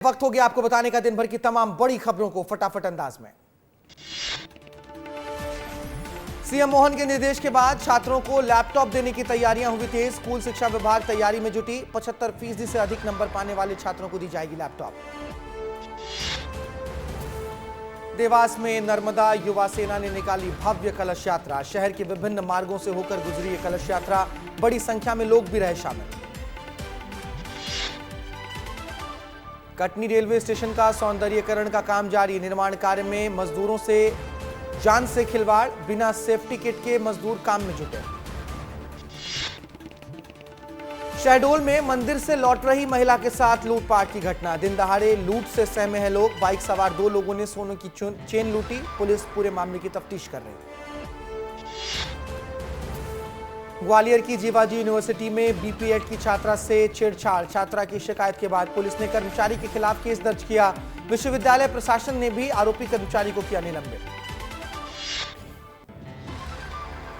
वक्त हो गया आपको बताने का दिन भर की तमाम बड़ी खबरों को फटाफट अंदाज में। सीएम मोहन के निर्देश के बाद छात्रों को लैपटॉप देने की तैयारियां हुई तेज। स्कूल शिक्षा विभाग तैयारी में जुटी। 75% से अधिक नंबर पाने वाले छात्रों को दी जाएगी लैपटॉप। देवास में नर्मदा युवा सेना ने निकाली भव्य कलश यात्रा। शहर के विभिन्न मार्गों से होकर गुजरी ये कलश यात्रा। बड़ी संख्या में लोग भी रहे शामिल। कटनी रेलवे स्टेशन का सौंदर्यीकरण का काम जारी। निर्माण कार्य में मजदूरों से जान से खिलवाड़। बिना सेफ्टी किट के मजदूर काम में जुटे। शहडोल में मंदिर से लौट रही महिला के साथ लूटपाट की घटना। दिन दहाड़े लूट से सहमे हैं लोग। बाइक सवार 2 लोगों ने सोने की चेन लूटी। पुलिस पूरे मामले की तफ्तीश कर रही है। ग्वालियर की जीवाजी यूनिवर्सिटी में बीपीएड की छात्रा से छेड़छाड़। छात्रा की शिकायत के बाद पुलिस ने कर्मचारी के खिलाफ केस दर्ज किया। विश्वविद्यालय प्रशासन ने भी आरोपी कर्मचारी को किया निलंबित।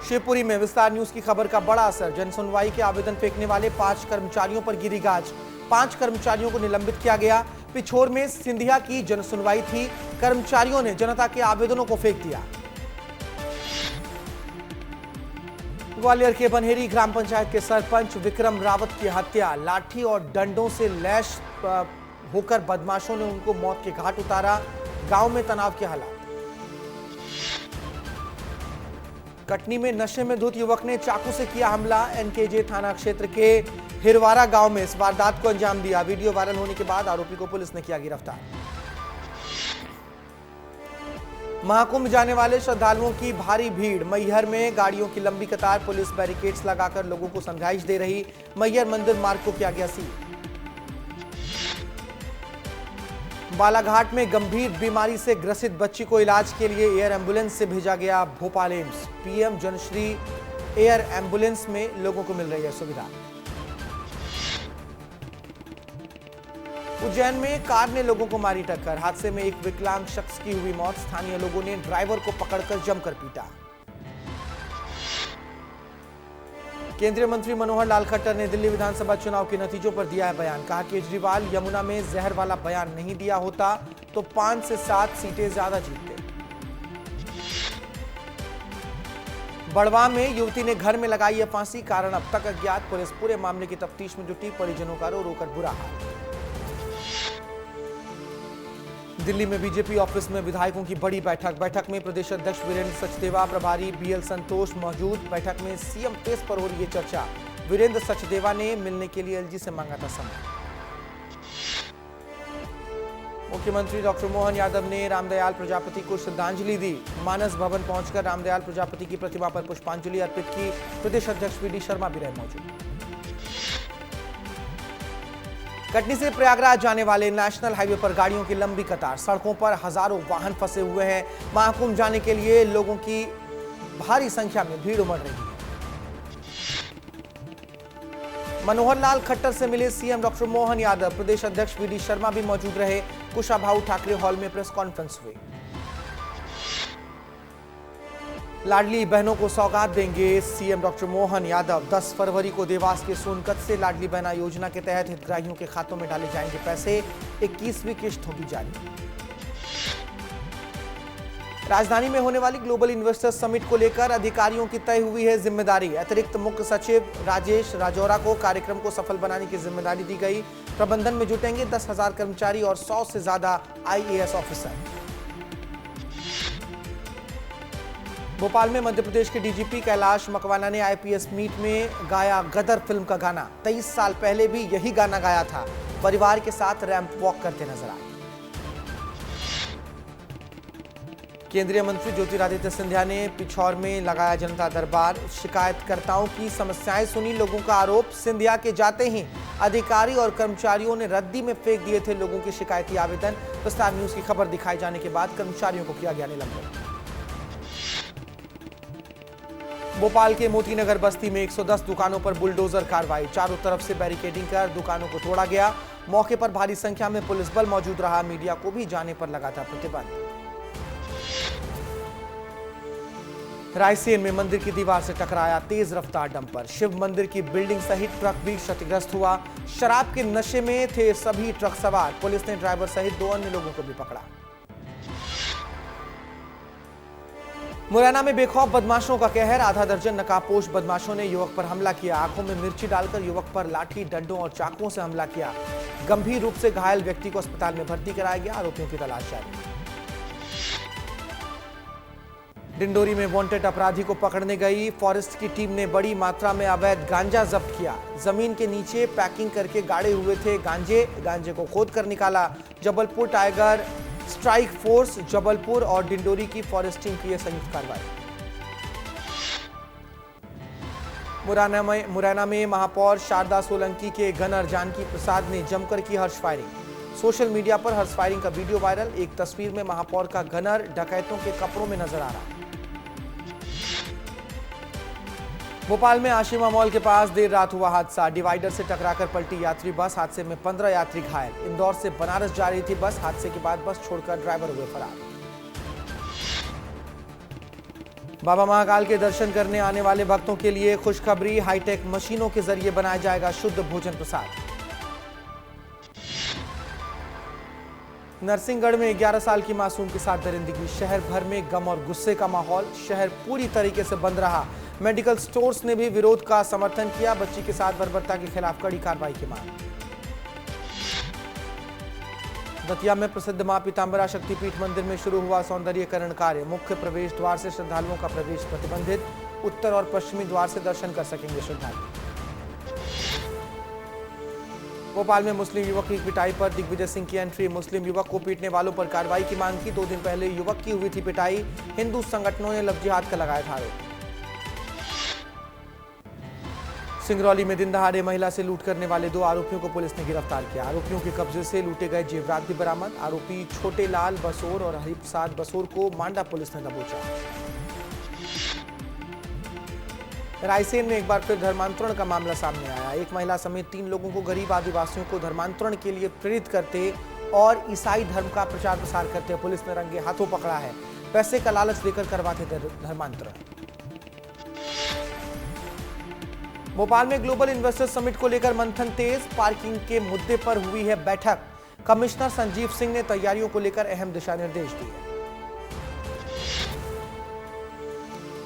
शिवपुरी में विस्तार न्यूज की खबर का बड़ा असर। जनसुनवाई के आवेदन फेंकने वाले 5 कर्मचारियों पर गिरी गाज। 5 कर्मचारियों को निलंबित किया गया। पिछोर में सिंधिया की जनसुनवाई थी। कर्मचारियों ने जनता के आवेदनों को फेंक दिया। ग्वालियर के बन्हेरी ग्राम पंचायत के सरपंच विक्रम रावत की हत्या। लाठी और डंडों से लैस होकर बदमाशों ने उनको मौत के घाट उतारा। गांव में तनाव के हालात। कटनी में नशे में धुत युवक ने चाकू से किया हमला। एनकेजे थाना क्षेत्र के हिरवारा गांव में इस वारदात को अंजाम दिया। वीडियो वायरल होने के बाद आरोपी को पुलिस ने किया गिरफ्तार। महाकुंभ जाने वाले श्रद्धालुओं की भारी भीड़। मैहर में गाड़ियों की लंबी कतार। पुलिस बैरिकेड्स लगाकर लोगों को समझाइश दे रही। मैहर मंदिर मार्ग को किया गया सील। बालाघाट में गंभीर बीमारी से ग्रसित बच्ची को इलाज के लिए एयर एम्बुलेंस से भेजा गया Bhopal AIIMS. PM Janshri air ambulance में लोगों को मिल रही है सुविधा। उज्जैन में कार ने लोगों को मारी टक्कर। हादसे में एक विकलांग शख्स की हुई मौत। स्थानीय लोगों ने ड्राइवर को पकड़कर जमकर पीटा। केंद्रीय मंत्री मनोहर लाल खट्टर ने दिल्ली विधानसभा चुनाव के नतीजों पर दिया है बयान। कहा केजरीवाल यमुना में जहर वाला बयान नहीं दिया होता तो 5 से 7 सीटें ज्यादा जीतते। बड़वा में युवती ने घर में लगाई है फांसी। कारण अब तक अज्ञात। पुलिस पूरे मामले की तफ्तीश में जुटी। परिजनों का रो रोकर बुरा हाल। दिल्ली में बीजेपी ऑफिस में विधायकों की बड़ी बैठक में प्रदेश अध्यक्ष वीरेंद्र सचदेवा, प्रभारी बीएल संतोष मौजूद। बैठक में सीएम फेस पर हो रही है चर्चा। वीरेंद्र सचदेवा ने मिलने के लिए एलजी से मांगा था समय। मुख्यमंत्री डॉक्टर मोहन यादव ने रामदयाल प्रजापति को श्रद्धांजलि दी। मानस भवन पहुंचकर रामदयाल प्रजापति की प्रतिमा पर पुष्पांजलि अर्पित की। प्रदेश अध्यक्ष वीडी शर्मा भी रहे मौजूद। कटनी से प्रयागराज जाने वाले नेशनल हाईवे पर गाड़ियों की लंबी कतार। सड़कों पर हजारों वाहन फंसे हुए हैं। महाकुंभ जाने के लिए लोगों की भारी संख्या में भीड़ उमड़ रही है। मनोहर लाल खट्टर से मिले सीएम डॉक्टर मोहन यादव। प्रदेश अध्यक्ष वीडी शर्मा भी मौजूद रहे। कुशाभाऊ ठाकरे हॉल में प्रेस कॉन्फ्रेंस हुई। लाडली बहनों को सौगात देंगे सीएम डॉक्टर मोहन यादव। 10 फरवरी को देवास के सोनकत से लाडली बहना योजना के तहत हितग्राहियों के खातों में डाले जाएंगे पैसे। 21वीं किश्त होगी जारी। राजधानी में होने वाली ग्लोबल इन्वेस्टर्स समिट को लेकर अधिकारियों की तय हुई है जिम्मेदारी। अतिरिक्त मुख्य सचिव राजेश राजौरा को कार्यक्रम को सफल बनाने की जिम्मेदारी दी गई। प्रबंधन में जुटेंगे 10,000 कर्मचारी और 100 से ज्यादा आईएएस ऑफिसर। भोपाल में मध्य प्रदेश के डीजीपी कैलाश मकवाना ने आईपीएस मीट में गाया गदर फिल्म का गाना। 23 साल पहले भी यही गाना गाया था। परिवार के साथ रैंप वॉक करते नजर आए। केंद्रीय मंत्री ज्योतिरादित्य सिंधिया ने पिछौर में लगाया जनता दरबार। शिकायतकर्ताओं की समस्याएं सुनी। लोगों का आरोप सिंधिया के जाते ही अधिकारी और कर्मचारियों ने रद्दी में फेंक दिए थे लोगों के शिकायती आवेदन। विस्तार न्यूज की खबर दिखाए जाने के बाद कर्मचारियों को किया गया निलंबित। भोपाल के मोतीनगर बस्ती में 110 दुकानों पर बुलडोजर कार्रवाई। चारों तरफ से बैरिकेडिंग कर दुकानों को तोड़ा गया। मौके पर भारी संख्या में पुलिस बल मौजूद रहा। मीडिया को भी जाने पर लगा था प्रतिबंध। रायसेन में मंदिर की दीवार से टकराया तेज रफ्तार डंपर। शिव मंदिर की बिल्डिंग सहित ट्रक भी क्षतिग्रस्त हुआ। शराब के नशे में थे सभी ट्रक सवार। पुलिस ने ड्राइवर सहित 2 अन्य लोगों को भी पकड़ा। मुरैना में बेखौफ बदमाशों का कहर। आधा दर्जन नकाबपोश बदमाशों ने युवक पर हमला किया। आंखों में मिर्ची डालकर युवक पर लाठी, डंडों और चाकुओं से हमला किया। गंभीर रूप से घायल व्यक्ति को अस्पताल में भर्ती कराया गया। आरोपियों की तलाश जारी। डिंडोरी में वांटेड अपराधी को पकड़ने गई फॉरेस्ट की टीम ने बड़ी मात्रा में अवैध गांजा जब्त किया। जमीन के नीचे पैकिंग करके गाड़े हुए थे गांजे को खोद कर निकाला। Jabalpur tiger strike force Jabalpur और डिंडोरी की फॉरेस्ट टीम की संयुक्त कार्रवाई। मुरैना में महापौर शारदा सोलंकी के गनर जानकी प्रसाद ने जमकर की हर्ष फायरिंग। सोशल मीडिया पर हर्ष फायरिंग का वीडियो वायरल। एक तस्वीर में महापौर का गनर डकैतों के कपड़ों में नजर आ रहा। भोपाल में आशिमा मॉल के पास देर रात हुआ हादसा। डिवाइडर से टकराकर पलटी यात्री बस। हादसे में 15 यात्री घायल। इंदौर से बनारस जा रही थी बस। हादसे के बाद बस छोड़कर ड्राइवर हुए फरार। बाबा महाकाल के दर्शन करने आने वाले भक्तों के लिए खुशखबरी। हाईटेक मशीनों के जरिए बनाया जाएगा शुद्ध भोजन प्रसाद। नरसिंहगढ़ में 11 साल की मासूम के साथ दरिंदगी। शहर भर में गम और गुस्से का माहौल। शहर पूरी तरीके से बंद रहा। मेडिकल स्टोर्स ने भी विरोध का समर्थन किया। बच्ची के साथ बर्बरता के खिलाफ कड़ी कार्रवाई की मांग। दतिया में प्रसिद्ध मां पीतांबरा शक्तिपीठ मंदिर में शुरू हुआ सौंदर्यीकरण कार्य। मुख्य प्रवेश द्वार से श्रद्धालुओं का प्रवेश प्रतिबंधित। उत्तर और पश्चिमी द्वार से दर्शन कर सकेंगे श्रद्धालु। भोपाल में मुस्लिम युवक की पिटाई पर दिग्विजय सिंह की एंट्री। मुस्लिम युवक को पीटने वालों पर कार्रवाई की मांग की। 2 दिन पहले युवक की हुई थी पिटाई। हिंदू संगठनों ने लव जिहाद का लगाया था आरोप। सिंगरौली में दिन दहाड़े महिला से लूट करने वाले 2 आरोपियों को पुलिस ने गिरफ्तार किया। आरोपियों के कब्जे से लूटे गए जेवरात भी बरामद। आरोपी छोटे लाल बसोर और हरिप्रसाद बसोर को मांडा पुलिस ने दबोचा। रायसेन में एक बार फिर धर्मांतरण का मामला सामने आया। एक महिला समेत 3 लोगों को गरीब आदिवासियों को धर्मांतरण के लिए प्रेरित करते और ईसाई धर्म का प्रचार प्रसार करते पुलिस ने रंगे हाथों पकड़ा है। पैसे का लालच देकर करवाते धर्मांतरण। भोपाल में ग्लोबल इन्वेस्टर समिट को लेकर मंथन तेज। पार्किंग के मुद्दे पर हुई है बैठक। कमिश्नर संजीव सिंह ने तैयारियों को लेकर अहम दिशा निर्देश दिए।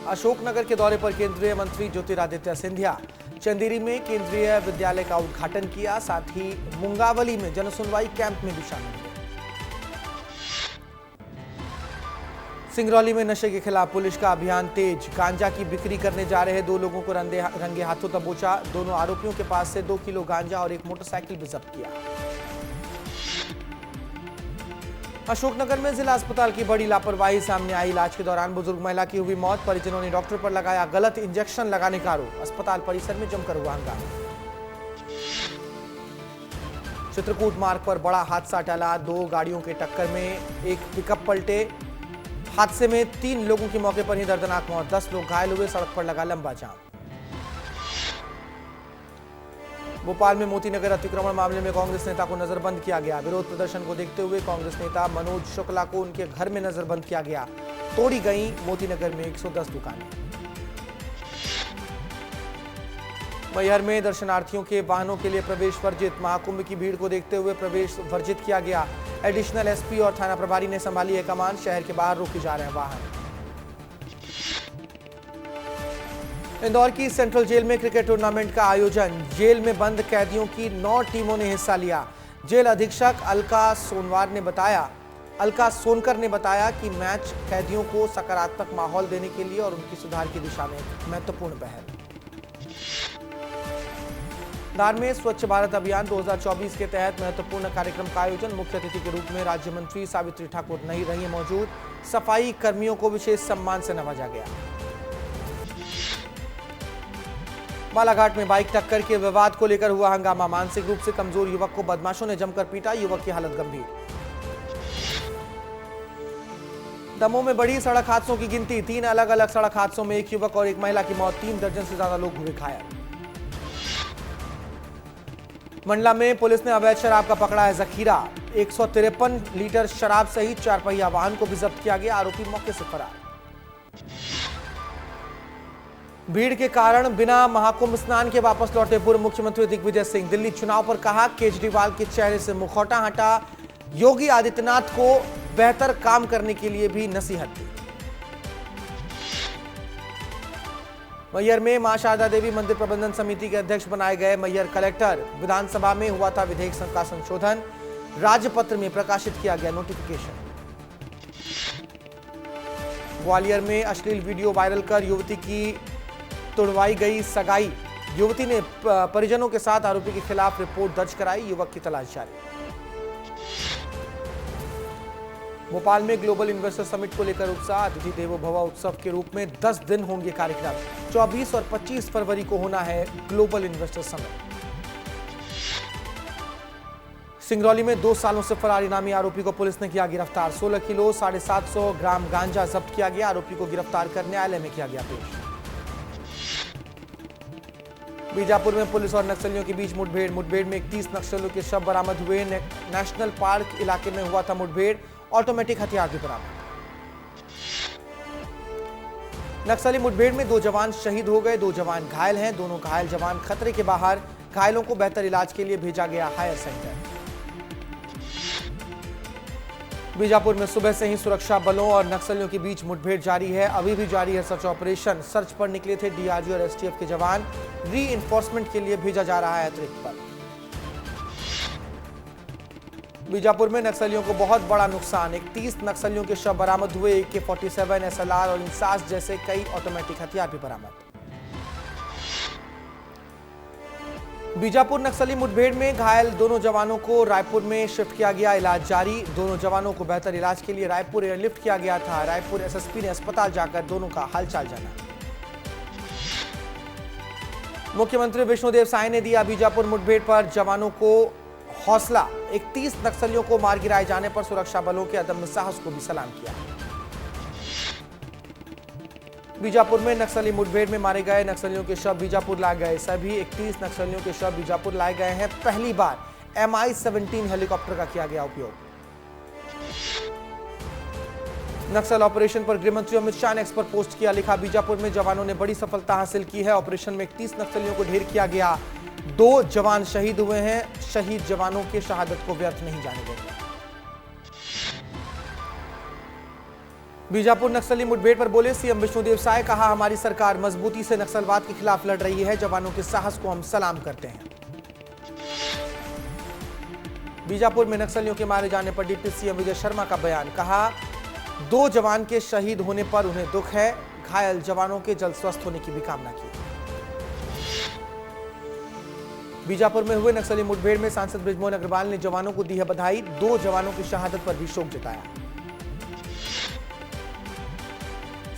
अशोकनगर के दौरे पर केंद्रीय मंत्री ज्योतिरादित्य सिंधिया। चंदेरी में केंद्रीय विद्यालय का उद्घाटन किया। साथ ही मुंगावली में जनसुनवाई कैंप में भी शामिल हुए। सिंगरौली में नशे के खिलाफ पुलिस का अभियान तेज। गांजा की बिक्री करने जा रहे 2 लोगों को रंगे हाथों दबोचा। दोनों आरोपियों के पास से 2 किलो गांजा और एक मोटरसाइकिल भी जब्त किया। अशोकनगर में जिला अस्पताल की बड़ी लापरवाही सामने आई। इलाज के दौरान बुजुर्ग महिला की हुई मौत। परिजनों ने डॉक्टर पर लगाया गलत इंजेक्शन लगाने का आरोप। अस्पताल परिसर में जमकर हुआ हंगामा। चित्रकूट मार्ग पर बड़ा हादसा टला। 2 गाड़ियों के टक्कर में एक पिकअप पलटे। हादसे में 3 लोगों की मौके पर ही दर्दनाक मौत। 10 लोग घायल हुए। सड़क पर लगा लंबा जाम। भोपाल में मोतीनगर अतिक्रमण मामले में कांग्रेस नेता को नजरबंद किया गया। विरोध प्रदर्शन को देखते हुए कांग्रेस नेता मनोज शुक्ला को उनके घर में नजरबंद किया गया। तोड़ी गई मोतीनगर में 110 दुकानें। मैहर में दर्शनार्थियों के वाहनों के लिए प्रवेश वर्जित। महाकुंभ की भीड़ को देखते हुए प्रवेश वर्जित किया गया। एडिशनल एसपी और थाना प्रभारी ने संभाली है कमान। शहर के बाहर रोके जा रहे हैं वाहन। इंदौर की सेंट्रल जेल में क्रिकेट टूर्नामेंट का आयोजन। जेल में बंद कैदियों की 9 टीमों ने हिस्सा लिया। जेल अधीक्षक अलका सोनकर ने बताया कि मैच कैदियों को सकारात्मक माहौल देने के लिए और उनकी सुधार की दिशा में महत्वपूर्ण पहल। धार में स्वच्छ भारत अभियान 2024 के तहत महत्वपूर्ण कार्यक्रम का आयोजन। मुख्य अतिथि के रूप में राज्य मंत्री सावित्री ठाकुर नहीं रही मौजूद। सफाई कर्मियों को विशेष सम्मान से नवाजा गया। बालाघाट में बाइक टक्कर के विवाद को लेकर हुआ हंगामा। मानसिक रूप से कमजोर युवक को बदमाशों ने जमकर पीटा। युवक की हालत गंभीर। दमोह में बढ़ी सड़क हादसों की गिनती। 3 अलग अलग सड़क हादसों में एक युवक और एक महिला की मौत। 3 दर्जन से ज्यादा लोग हुए घायल। मंडला में पुलिस ने अवैध शराब का पकड़ा है जखीरा। 153 लीटर शराब सहित 4 पहिया वाहन को भी जब्त किया गया। आरोपी मौके से फरार। भीड़ के कारण बिना महाकुंभ स्नान के वापस लौटे पूर्व मुख्यमंत्री दिग्विजय सिंह। दिल्ली चुनाव पर कहा, केजरीवाल के चेहरे से मुखौटा हटा। योगी आदित्यनाथ को बेहतर काम करने के लिए भी नसीहत दी। मैहर में मां शारदा देवी मंदिर प्रबंधन समिति के अध्यक्ष बनाए गए मैहर कलेक्टर। विधानसभा में हुआ था विधेयक का संशोधन। राजपत्र में प्रकाशित किया गया नोटिफिकेशन। ग्वालियर में अश्लील वीडियो वायरल कर युवती की तुड़वाई गई सगाई। युवती ने परिजनों के साथ आरोपी के खिलाफ रिपोर्ट दर्ज कराई। युवक की तलाश जारी। भोपाल में ग्लोबल इन्वेस्टर समिट को लेकर उत्साह। अतिथि देवो भव उत्सव के रूप में 10 दिन होंगे कार्यक्रम। 24 और 25 फरवरी को होना है ग्लोबल इन्वेस्टर समिट। सिंगरौली में 2 सालों से फरार इनामी आरोपी को पुलिस ने किया गिरफ्तार। 16 किलो 750 ग्राम गांजा जब्त किया गया। आरोपी को गिरफ्तार कर न्यायालय में किया गया पेश। बीजापुर में पुलिस और नक्सलियों के बीच मुठभेड़ में 31 नक्सलियों के शव बरामद हुए। नेशनल पार्क इलाके में हुआ था मुठभेड़। ऑटोमेटिक हथियार भी बरामद। नक्सली मुठभेड़ में 2 जवान शहीद हो गए, 2 जवान घायल हैं। दोनों घायल जवान खतरे के बाहर। घायलों को बेहतर इलाज के लिए भेजा गया हायर सेंटर। बीजापुर में सुबह से ही सुरक्षा बलों और नक्सलियों के बीच मुठभेड़ जारी है। अभी भी जारी है सर्च ऑपरेशन। सर्च पर निकले थे डीआरजी और एसटीएफ के जवान। री-इन्फोर्समेंट के लिए भेजा जा रहा है अतिरिक्त बल। बीजापुर में नक्सलियों को बहुत बड़ा नुकसान। 31 नक्सलियों के शव बरामद हुए। AK-47, SLR और इंसास जैसे कई ऑटोमेटिक हथियार भी बरामद। बीजापुर नक्सली मुठभेड़ में घायल दोनों जवानों को रायपुर में शिफ्ट किया गया। इलाज जारी। दोनों जवानों को बेहतर इलाज के लिए रायपुर एयरलिफ्ट किया गया था। रायपुर एसएसपी ने अस्पताल जाकर दोनों का हालचाल जाना। मुख्यमंत्री विष्णुदेव साय ने दिया बीजापुर मुठभेड़ पर जवानों को हौसला। 31 नक्सलियों को मार गिराए जाने पर सुरक्षा बलों के अदम्य साहस को भी सलाम किया। बीजापुर में नक्सली मुठभेड़ में मारे गए नक्सलियों के शव बीजापुर लाए गए। सभी 31 नक्सलियों के शव बीजापुर लाए गए हैं। पहली बार MI-17 हेलीकॉप्टर का किया गया उपयोग। नक्सल ऑपरेशन पर गृह मंत्री अमित शाह ने एक्स पर पोस्ट किया। लिखा, बीजापुर में जवानों ने बड़ी सफलता हासिल की है। ऑपरेशन में 31 नक्सलियों को ढेर किया गया। 2 जवान शहीद हुए हैं। शहीद जवानों के शहादत को व्यर्थ नहीं जाने देंगे। बीजापुर नक्सली मुठभेड़ पर बोले सीएम विष्णुदेव साय। कहा, हमारी सरकार मजबूती से नक्सलवाद के खिलाफ लड़ रही है। जवानों के साहस को हम सलाम करते हैं। बीजापुर में नक्सलियों के मारे जाने पर डिप्टी सीएम विजय शर्मा का बयान। कहा, 2 जवान के शहीद होने पर उन्हें दुख है। घायल जवानों के जल्द स्वस्थ होने की भी कामना की। बीजापुर में हुए नक्सली मुठभेड़ में सांसद बृजमोहन अग्रवाल ने जवानों को दी है बधाई। 2 जवानों की शहादत पर भी शोक जताया।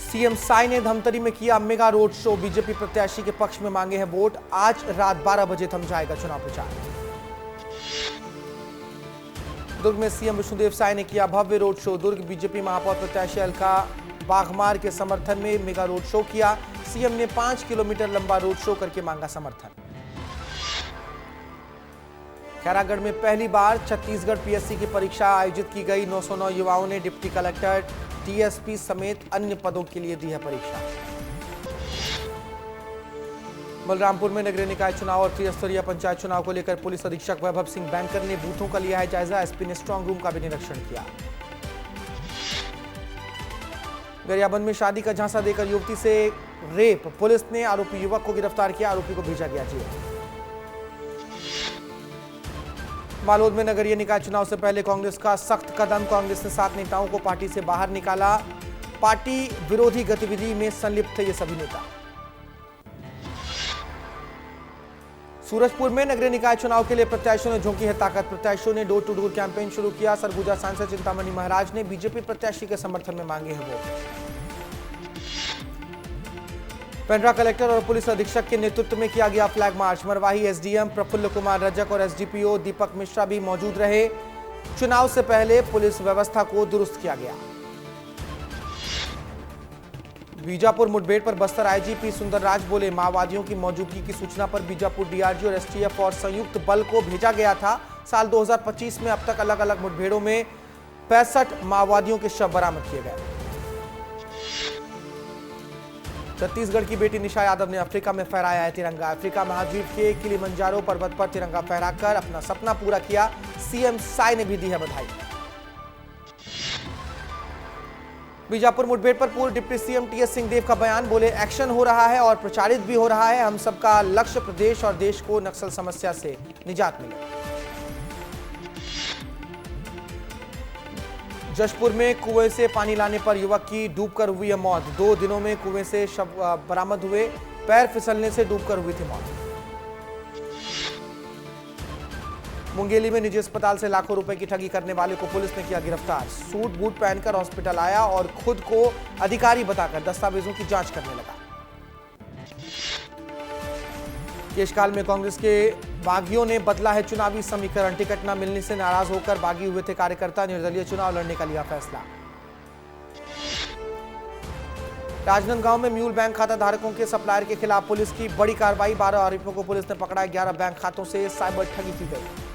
सीएम साय ने धमतरी में किया मेगा रोड शो। बीजेपी प्रत्याशी के पक्ष में मांगे हैं वोट। आज रात 12 बजे थम जाएगा चुनाव प्रचार। दुर्ग में सीएम विष्णुदेव साय ने किया भव्य रोड शो। दुर्ग बीजेपी महापौर प्रत्याशी अलका बाघमार के समर्थन में मेगा रोड शो किया। सीएम ने 5 किलोमीटर लंबा रोड शो करके मांगा समर्थन। खैरागढ़ में पहली बार छत्तीसगढ़ पीएससी की परीक्षा आयोजित की गई। 909 युवाओं ने डिप्टी कलेक्टर, टीएसपी समेत अन्य पदों के लिए दी है परीक्षा। बलरामपुर में नगरीय निकाय चुनाव और त्रिस्तरीय पंचायत चुनाव को लेकर पुलिस अधीक्षक वैभव सिंह बैंकर ने बूथों का लिया है जायजा। एसपी ने स्ट्रांग रूम का भी निरीक्षण किया। गरियाबंद में शादी का झांसा देकर युवती से रेप। पुलिस ने आरोपी युवक को गिरफ्तार किया। आरोपी को भेजा गया जेल। बालोद में नगरीय निकाय चुनाव से पहले कांग्रेस का सख्त कदम। कांग्रेस ने 7 नेताओं को पार्टी से बाहर निकाला। पार्टी विरोधी गतिविधि में संलिप्त थे ये सभी नेता। सूरजपुर में नगरीय निकाय चुनाव के लिए प्रत्याशियों ने झोंकी है ताकत। प्रत्याशियों ने डोर टू डोर कैंपेन शुरू किया। सरगुजा सांसद चिंतामणि महाराज ने बीजेपी प्रत्याशी के समर्थन में मांगे हैं वोट। पेंड्रा कलेक्टर और पुलिस अधीक्षक के नेतृत्व में किया गया flag march. Marwahi SDM Praful Kumar Rajak और एसडीपीओ दीपक मिश्रा भी मौजूद रहे। चुनाव से पहले पुलिस व्यवस्था को दुरुस्त किया गया। बीजापुर मुठभेड़ पर बस्तर आईजीपी सुंदरराज बोले, माओवादियों की मौजूदगी की सूचना पर बीजापुर डीआरजी और एसटीएफ और संयुक्त बल को भेजा गया था। साल 2025 में अब तक अलग अलग मुठभेड़ों में 65 माओवादियों के शव बरामद किए गए। छत्तीसगढ़ की बेटी निशा यादव ने अफ्रीका में फहराया है तिरंगा। अफ्रीका महाद्वीप के किलिमंजारो पर्वत पर तिरंगा फहराकर अपना सपना पूरा किया। सीएम साय ने भी दी है बधाई। बीजापुर मुठभेड़ पर पूर्व डिप्टी सीएम टीएस सिंहदेव का बयान, बोले एक्शन हो रहा है और प्रचारित भी हो रहा है। हम सबका लक्ष्य प्रदेश और देश को नक्सल समस्या से निजात मिले। जशपुर में कुएं से पानी लाने पर युवक की डूबकर हुई है मौत। 2 दिनों में कुएं से शव बरामद हुए। पैर फिसलने से डूबकर हुई थी मौत। मुंगेली में निजी अस्पताल से लाखों रुपए की ठगी करने वाले को पुलिस ने किया गिरफ्तार। सूट बूट पहनकर हॉस्पिटल आया और खुद को अधिकारी बताकर दस्तावेजों की जांच करने लगा। केशकाल में कांग्रेस के बागियों ने बदला है चुनावी समीकरण। टिकट न मिलने से नाराज होकर बागी हुए थे कार्यकर्ता। निर्दलीय चुनाव लड़ने का लिया फैसला। राजनांदगांव में म्यूल बैंक खाता धारकों के सप्लायर के खिलाफ पुलिस की बड़ी कार्रवाई। 12 आरोपियों को पुलिस ने पकड़ा। 11 बैंक खातों से साइबर ठगी की गई।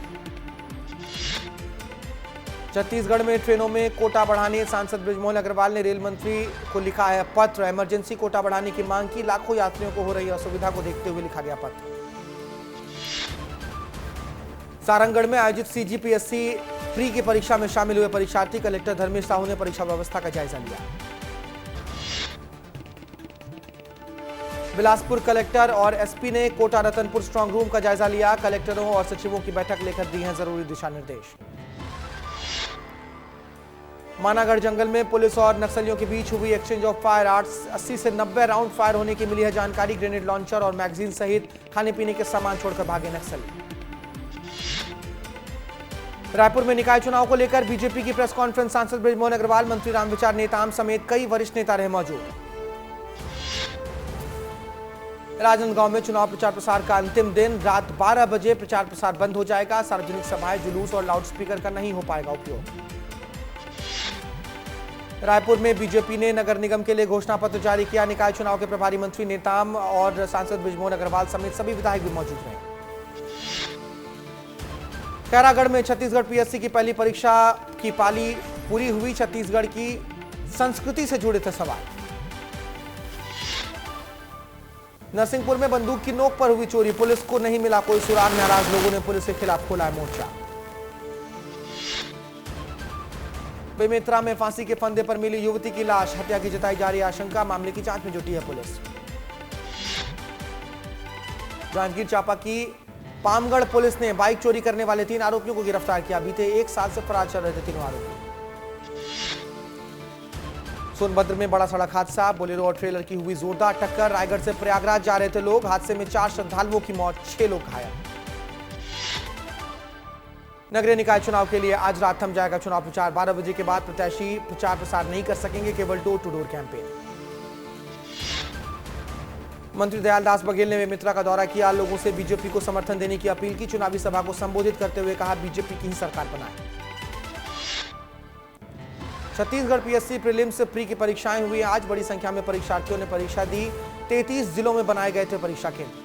छत्तीसगढ़ में ट्रेनों में कोटा बढ़ाने सांसद बृजमोहन अग्रवाल ने रेल मंत्री को लिखा है पत्र। इमरजेंसी कोटा बढ़ाने की मांग की। लाखों यात्रियों को हो रही असुविधा को देखते हुए लिखा गया पत्र। सारंगगढ़ में आयोजित सीजीपीएससी प्री की परीक्षा में शामिल हुए परीक्षार्थी। कलेक्टर धर्मेश साहू ने परीक्षा व्यवस्था का जायजा लिया। बिलासपुर कलेक्टर और एसपी ने कोटा रतनपुर स्ट्रांग रूम का जायजा लिया। कलेक्टरों और सचिवों की बैठक लेकर दी हैं जरूरी दिशा निर्देश। मानागढ़ जंगल में पुलिस और नक्सलियों के बीच हुई एक्सचेंज ऑफ फायर आर्ट्स। 80 से 90 राउंड फायर होने की मिली है जानकारी। ग्रेनेड लॉन्चर और मैगजीन सहित खाने पीने के सामान छोड़कर भागे नक्सली। रायपुर में निकाय चुनाव को लेकर बीजेपी की प्रेस कॉन्फ्रेंस। सांसद बृजमोहन अग्रवाल, मंत्री रामविचार नेताम समेत कई वरिष्ठ नेता रहे मौजूद। राजनांदगांव में चुनाव प्रचार प्रसार का अंतिम दिन। रात 12 बजे प्रचार प्रसार बंद हो जाएगा। सार्वजनिक सभाएं, जुलूस और लाउडस्पीकर का नहीं हो पाएगा उपयोग। रायपुर में बीजेपी ने नगर निगम के लिए घोषणा पत्र जारी किया। निकाय चुनाव के प्रभारी मंत्री नेताम और सांसद बृजमोहन अग्रवाल समेत सभी विधायक भी मौजूद रहे। खैरागढ़ में छत्तीसगढ़ पीएससी की पहली परीक्षा की पाली पूरी हुई। छत्तीसगढ़ की संस्कृति से जुड़े थे सवाल। नरसिंहपुर में बंदूक की नोक पर हुई चोरी। पुलिस को नहीं मिला कोई सुराग। नाराज लोगों ने पुलिस के खिलाफ खोला है मोर्चा। बेमेतरा में फांसी के फंदे पर मिली युवती की लाश। हत्या की जताई जा रही आशंका। मामले की जांच में जुटी है पुलिस। जांजगीर चांपा की पामगढ़ पुलिस ने बाइक चोरी करने वाले 3 आरोपियों को गिरफ्तार किया। बीते 1 साल से फरार चल रहे थे तीनों आरोपी। सोनभद्र में बड़ा सड़क हादसा। बोलेरो और ट्रेलर की हुई जोरदार टक्कर। रायगढ़ से प्रयागराज जा रहे थे लोग। हादसे में 4 श्रद्धालुओं की मौत, 6 लोग घायल। नगरीय निकाय चुनाव के लिए आज रात थम जाएगा चुनाव प्रचार। 12 बजे के बाद प्रत्याशी प्रचार प्रसार नहीं कर सकेंगे, केवल डोर टू डोर कैंपेन। मंत्री दयालदास बघेल ने बेमेतरा का दौरा किया। लोगों से बीजेपी को समर्थन देने की अपील की। चुनावी सभा को संबोधित करते हुए कहा, बीजेपी की ही सरकार बनाए। छत्तीसगढ़ पीएससी प्रीलिम्स प्री की परीक्षाएं हुई आज। बड़ी संख्या में परीक्षार्थियों ने परीक्षा दी। 33 जिलों में बनाए गए थे परीक्षा केंद्र।